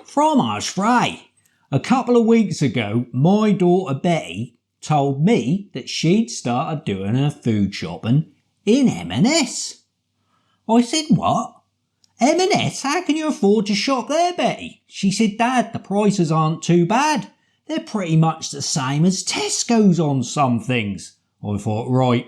from us, Frey. A couple of weeks ago, my daughter Betty told me that she'd started doing her food shopping in M&S. I said, what? M&S? How can you afford to shop there, Betty? She said, Dad, the prices aren't too bad. They're pretty much the same as Tesco's on some things. I thought, right,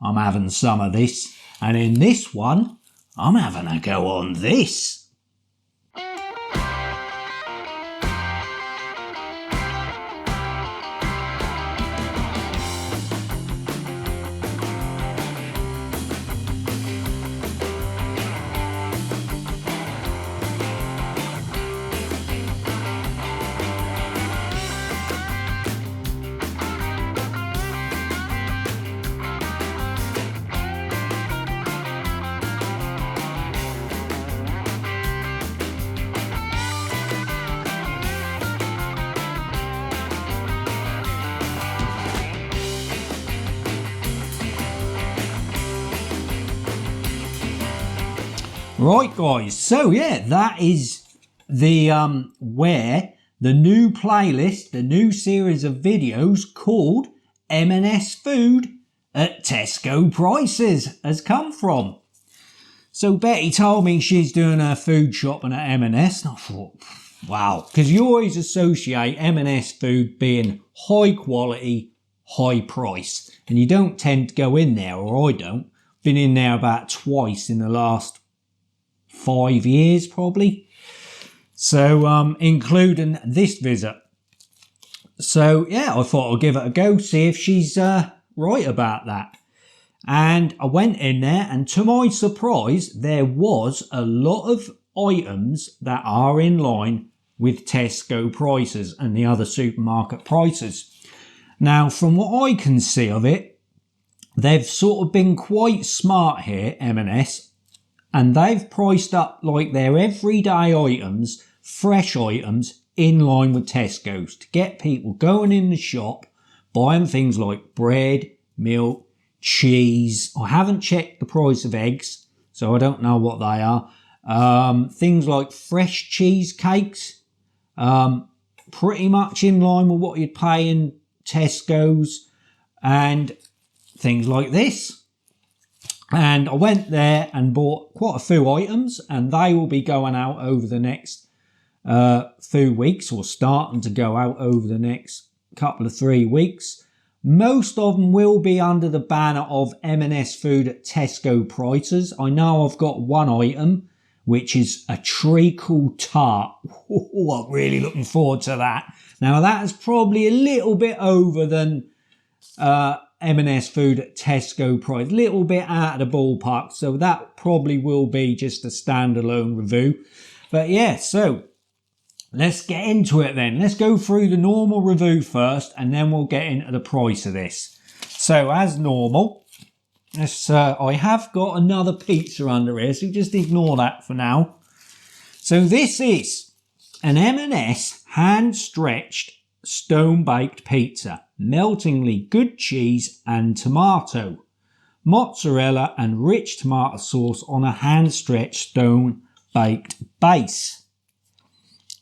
I'm having some of this. And in this one, I'm having a go on this. Right guys, so yeah, that is the where the new playlist, the new series of videos called M&S Food at Tesco Prices has come from. So Betty told me she's doing her food shopping at M&S and I thought, wow, because you always associate M&S Food being high quality, high price, and you don't tend to go in there, or I don't. Been in there about twice in the last 5 years probably, so including this visit. So yeah, I thought I'd give it a go, see if she's right about that. And I went in there, and to my surprise, there was a lot of items that are in line with Tesco prices and the other supermarket prices. Now, from what I can see of it, they've sort of been quite smart here, M&S, and they've priced up like their everyday items, fresh items, in line with Tesco's to get people going in the shop, buying things like bread, milk, cheese. I haven't checked the price of eggs, so I don't know what they are. Things like fresh cheesecakes, pretty much in line with what you'd pay in Tesco's, and things like this. And I went there and bought quite a few items, and they will be going out over the next few weeks, or starting to go out over the next couple of 3 weeks. Most of them will be under the banner of M&S Food at Tesco prices. I know I've got one item, which is a treacle tart. I'm really looking forward to that. Now that is probably a little bit over than M&S Food at Tesco price, little bit out of the ballpark, so that probably will be just a standalone review. But yeah, so let's get into it then. Let's go through the normal review first, and then we'll get into the price of this. So as normal, I have got another pizza under here, so just ignore that for now. So this is an M&S hand-stretched stone-baked pizza. Meltingly good cheese and tomato, mozzarella and rich tomato sauce on a hand-stretched stone-baked base.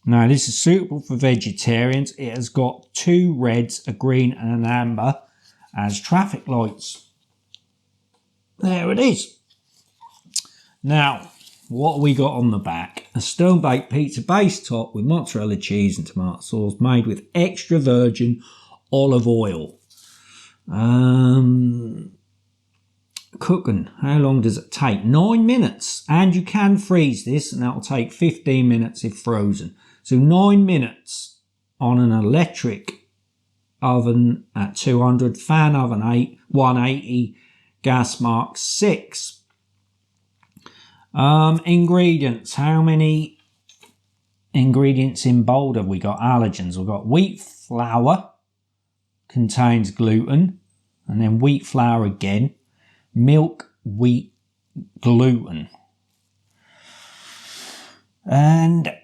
Now this is suitable for vegetarians. It has got 2 reds, a green and an amber as traffic lights. There it is. Now, what have we got on the back? A stone-baked pizza base top with mozzarella cheese and tomato sauce made with extra virgin olive oil. Cooking, how long does it take? 9 minutes, and you can freeze this, and that will take 15 minutes if frozen. So 9 minutes on an electric oven at 200, fan oven 180, gas mark 6. Ingredients, how many ingredients in bold have we got? Allergens, we've got wheat flour, contains gluten, and then wheat flour again, milk, wheat, gluten. And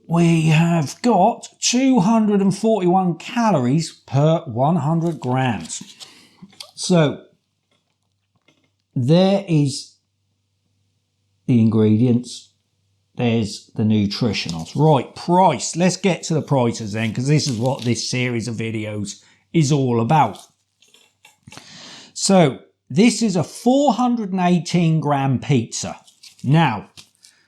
we have got 241 calories per 100 grams. So there is the ingredients. there's the nutritionals. Right, price. Let's get to the prices then, because this is what this series of videos is all about. So this is a 418 gram pizza. Now,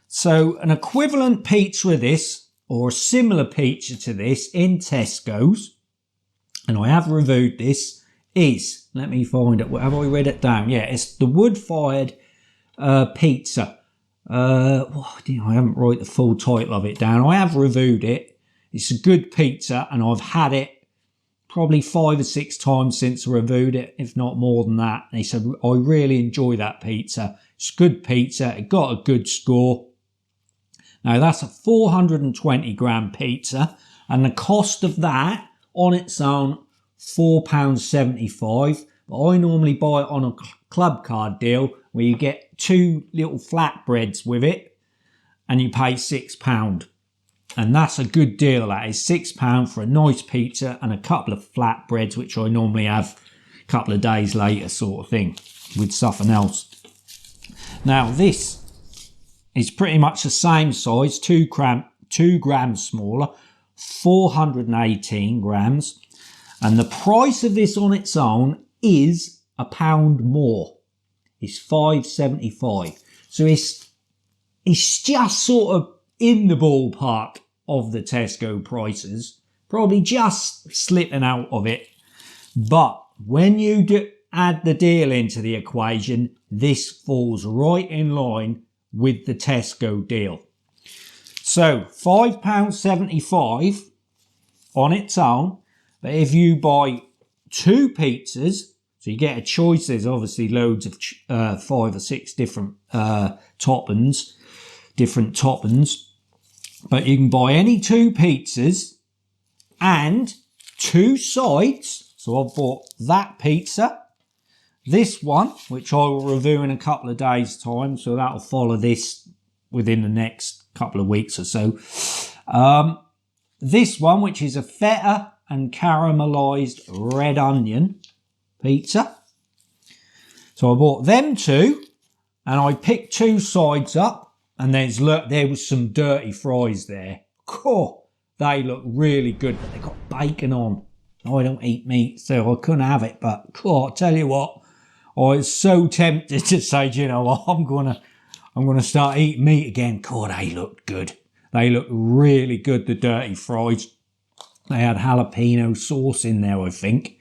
so an equivalent pizza of this, or a similar pizza to this in Tesco's, and I have reviewed this, is, let me find it, have I read it down? Yeah, it's the wood-fired pizza. I haven't wrote the full title of it down. I have reviewed it. It's a good pizza, and I've had it probably 5 or 6 times since I reviewed it, if not more than that. And he said, I really enjoy that pizza. It's good pizza. It got a good score. Now, that's a 420 gram pizza, and the cost of that on its own, £4.75. But I normally buy it on a club card deal where you get 2 little flatbreads with it and you pay £6. And that's a good deal. That is £6 for a nice pizza and a couple of flatbreads, which I normally have a couple of days later, sort of thing, with something else. Now, this is pretty much the same size, 2 grams smaller, 418 grams. And the price of this on its own is £1 more. It's £5.75. So it's just sort of in the ballpark of the Tesco prices, probably just slipping out of it. But when you add the deal into the equation, this falls right in line with the Tesco deal. So £5.75 on its own, but if you buy 2 pizzas, so you get a choice, there's obviously loads of 5 or 6 different toppings, but you can buy any 2 pizzas and 2 sides. So I've bought that pizza, this one, which I will review in a couple of days' time, so that'll follow this within the next couple of weeks or so. This one, which is a feta and caramelized red onion pizza. So I bought them 2, and I picked 2 sides up, and there was some dirty fries there. Cool. They look really good, but they got bacon on. I don't eat meat, so I couldn't have it, but I'll tell you what, I was so tempted to say, you know what, I'm gonna start eating meat again. God, they looked good. They looked really good, the dirty fries. They had jalapeno sauce in there, I think.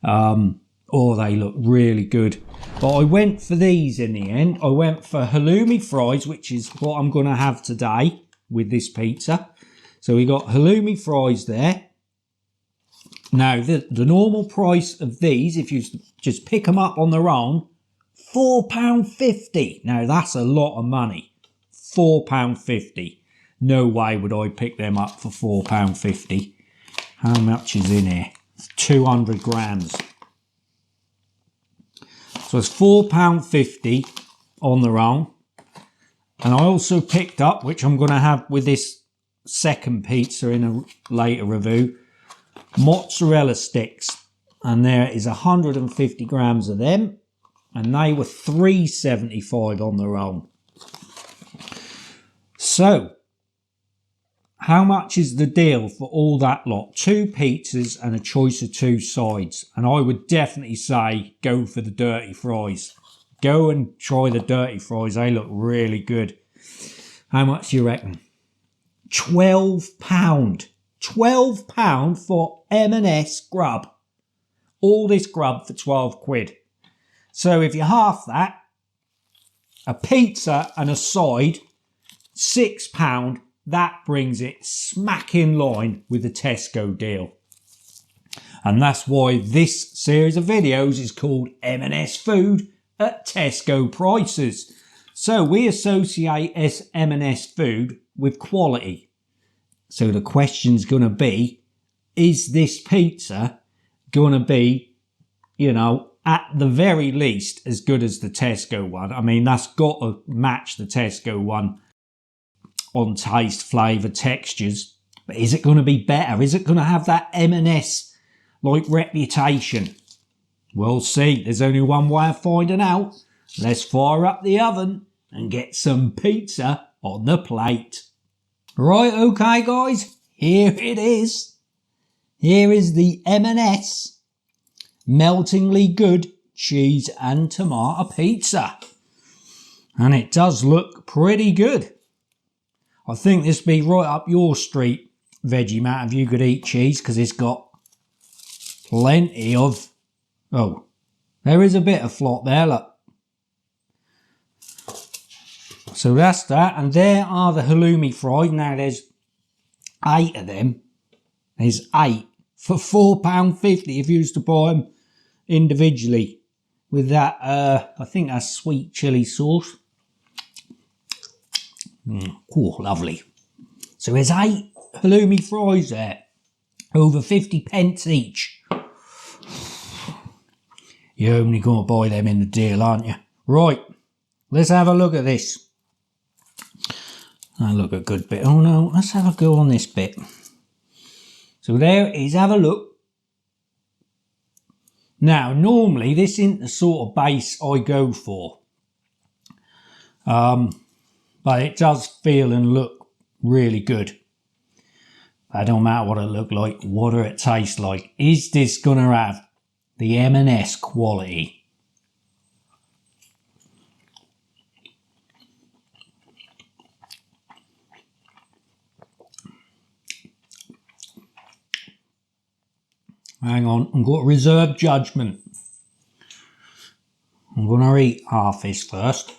They look really good. But I went for these in the end. I went for halloumi fries, which is what I'm going to have today with this pizza. So we got halloumi fries there. Now, the normal price of these, if you just pick them up on their own, £4.50. Now, that's a lot of money. £4.50. No way would I pick them up for £4.50. How much is in here? It's 200 grams. So it's £4.50 on their own. And I also picked up, which I'm going to have with this second pizza in a later review, mozzarella sticks. And there is 150 grams of them. And they were £3.75 on their own. So, how much is the deal for all that lot? 2 pizzas and a choice of 2 sides. And I would definitely say go for the dirty fries. Go and try the dirty fries. They look really good. How much do you reckon? £12. £12 for M&S grub. All this grub for 12 quid. So if you half that, a pizza and a side, £6, that brings it smack in line with the Tesco deal. And that's why this series of videos is called M&S Food at Tesco prices. So we associate M&S Food with quality. So the question's going to be, is this pizza going to be, at the very least as good as the Tesco one? I mean, that's got to match the Tesco one on taste, flavour, textures. But is it going to be better? Is it going to have that M&S reputation? We'll see. There's only one way of finding out. Let's fire up the oven and get some pizza on the plate. Right, okay guys, here it is. Here is the M&S Meltingly Good Cheese and Tomato Pizza. And it does look pretty good. I think this would be right up your street, Veggie Matt, if you could eat cheese, because it's got plenty of... Oh, there is a bit of flot there, look. So that's that, and there are the halloumi fries. Now there's 8 of them. There's 8 for £4.50 if you was to buy them individually with that, I think that's sweet chilli sauce. Oh, lovely. So there's 8 halloumi fries there, over 50 pence each. You're only going to buy them in the deal, aren't you? Right, let's have a look at this. That look a good bit. Oh no, let's have a go on this bit. So there it is, have a look. Now, normally this isn't the sort of base I go for. But it does feel and look really good. It don't matter what it look like, what do it taste like. Is this going to have the M&S quality? Hang on, I've got reserved judgment. I'm going to eat half this first.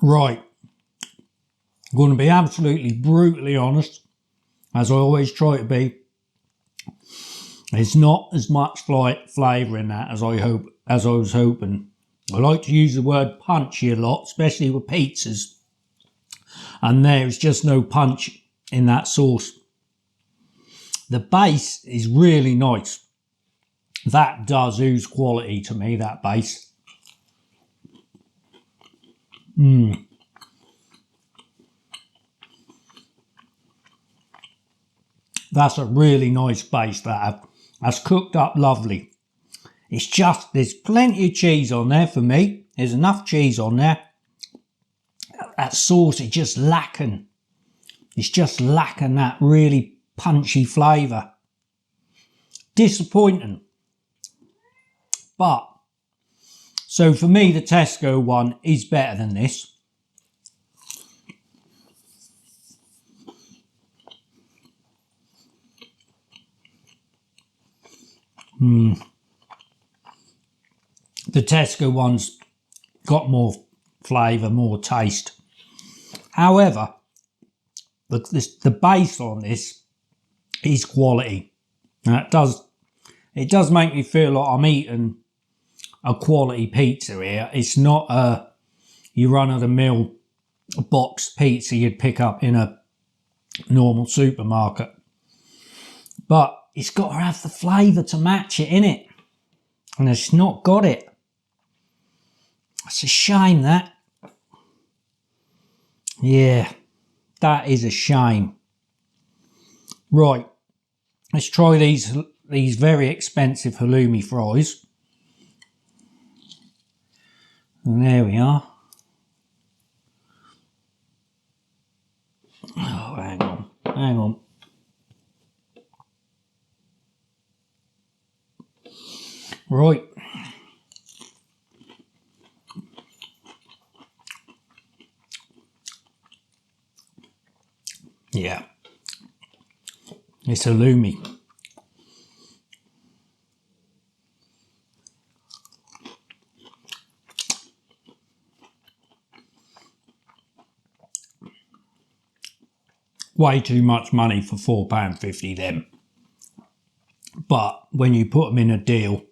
Right. I'm going to be absolutely brutally honest, as I always try to be. It's not as much flavour in that as I was hoping. I like to use the word punchy a lot, especially with pizzas. And there's just no punch in that sauce. The base is really nice. That does ooze quality to me, that base. That's a really nice base, that. That's cooked up lovely. It's just, there's plenty of cheese on there for me. There's enough cheese on there. That sauce is just lacking. It's just lacking that really punchy flavour. Disappointing. But, so for me, the Tesco one is better than this. The Tesco one's got more flavour, more taste. However, the base on this is quality. Now it does make me feel like I'm eating a quality pizza here. It's not a your run-of-the-mill box pizza you'd pick up in a normal supermarket. But it's got to have the flavour to match it, innit? And it's not got it. It's a shame, that. Yeah, that is a shame. Right, let's try these very expensive halloumi fries. And there we are. Oh, hang on. Right. Yeah. It's halloumi. Way too much money for £4.50 them. But when you put them in a deal,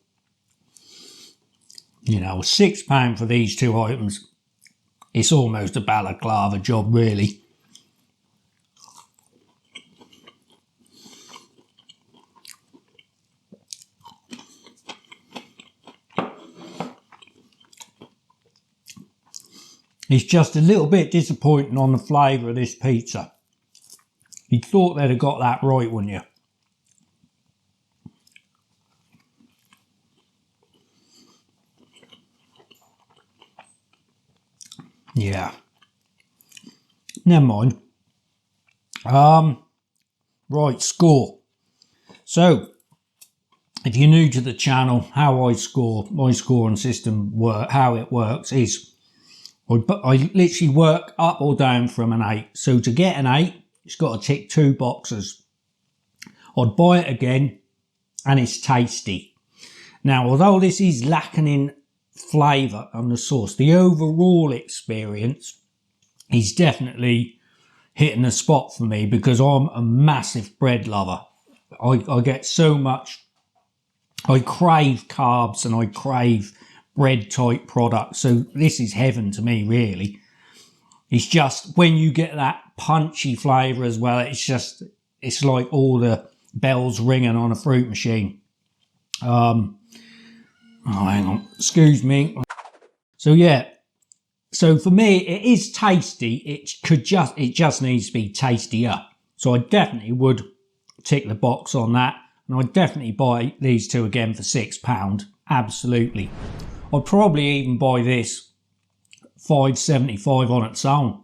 you know, £6 for these 2 items, it's almost a balaclava job, really. It's just a little bit disappointing on the flavour of this pizza. You'd thought they'd have got that right, wouldn't you? Yeah. Never mind. Right, score. So, if you're new to the channel, how I score, my scoring system, how it works is I literally work up or down from an 8. So to get an 8, it's got to tick 2 boxes. I'd buy it again, and it's tasty. Now, although this is lacking in flavour on the sauce, the overall experience is definitely hitting the spot for me because I'm a massive bread lover. I get so much, I crave carbs and I crave bread type products, so this is heaven to me, really. It's just when you get that punchy flavour as well, it's like all the bells ringing on a fruit machine. Oh, hang on, excuse me. So yeah, so for me it is tasty. It just needs to be tastier. So I definitely would tick the box on that, and I'd definitely buy these two again for £6. Absolutely. I'd probably even buy this $5.75 on its own.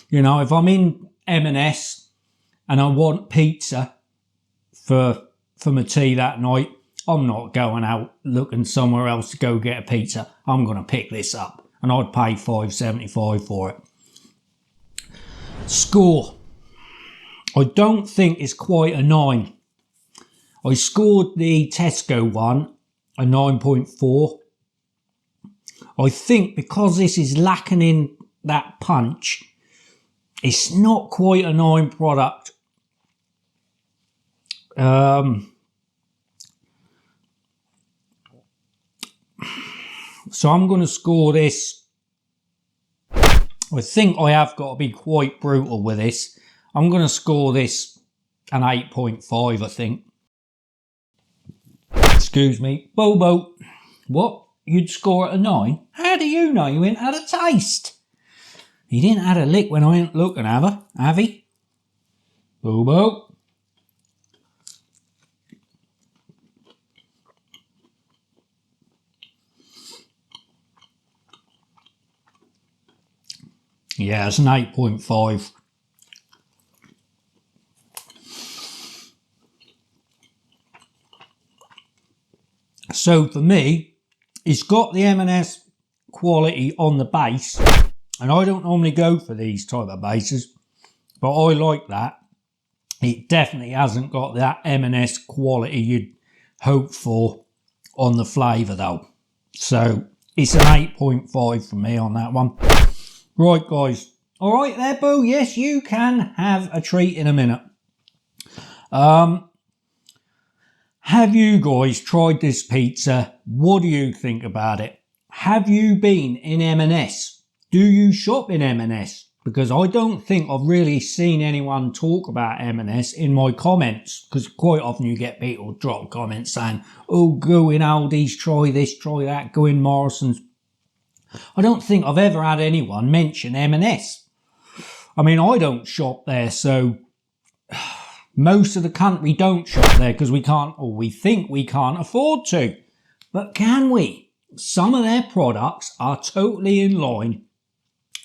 You know, if I'm in M&S and I want pizza for my tea that night, I'm not going out looking somewhere else to go get a pizza. I'm going to pick this up, and I'd pay $5.75 for it. Score. I don't think it's quite a 9. I scored the Tesco one a 9.4. I think because this is lacking in that punch, it's not quite a 9 product. So I'm going to score this. I think I have got to be quite brutal with this. I'm going to score this an 8.5, I think. Excuse me. Bobo. What? You'd score it a 9? How do you know you ain't had a taste? You didn't had a lick when I ain't looking, have he? Bobo. Yeah, it's an 8.5. So for me, it's got the M&S quality on the base, and I don't normally go for these type of bases, but I like that. It definitely hasn't got that M&S quality you'd hope for on the flavour though. So it's an 8.5 for me on that one. Right, guys. All right there, Boo. Yes, you can have a treat in a minute. Have you guys tried this pizza? What do you think about it? Have you been in M&S? Do you shop in M&S? Because I don't think I've really seen anyone talk about M&S in my comments, because quite often you get people drop comments saying, oh, go in Aldi's, try this, try that, go in Morrison's. I don't think I've ever had anyone mention M&S. I mean, I don't shop there, so most of the country don't shop there because we can't, or we think we can't afford to. But can we? Some of their products are totally in line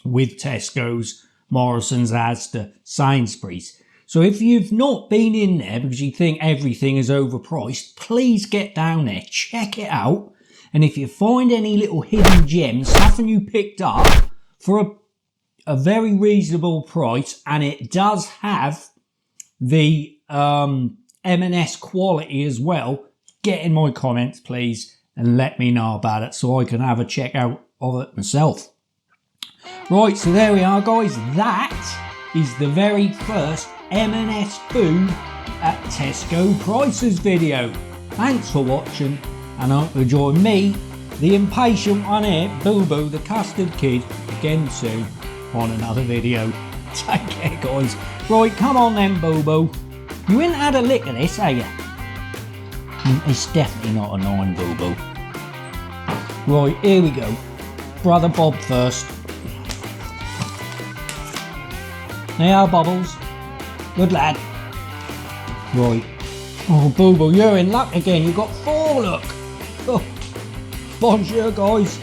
with Tesco's, Morrison's, Asda, Sainsbury's. So if you've not been in there because you think everything is overpriced, please get down there, check it out. And if you find any little hidden gems, something you picked up for a very reasonable price, and it does have the M&S quality as well, get in my comments, please, and let me know about it so I can have a check out of it myself. Right, so there we are, guys. That is the very first M&S Food at Tesco prices video. Thanks for watching, and I hope you join me, the impatient one here, Boo Boo, the custard kid, again soon on another video. Take care, guys. Right, come on then, Boo Boo. You ain't had a lick of this, have you? It's definitely not a 9, Boo Boo. Right, here we go. Brother Bob first. Now, Bubbles. Good lad. Right. Oh, Boo Boo, you're in luck again. You've got 4, look. Oh. Bonjour, guys.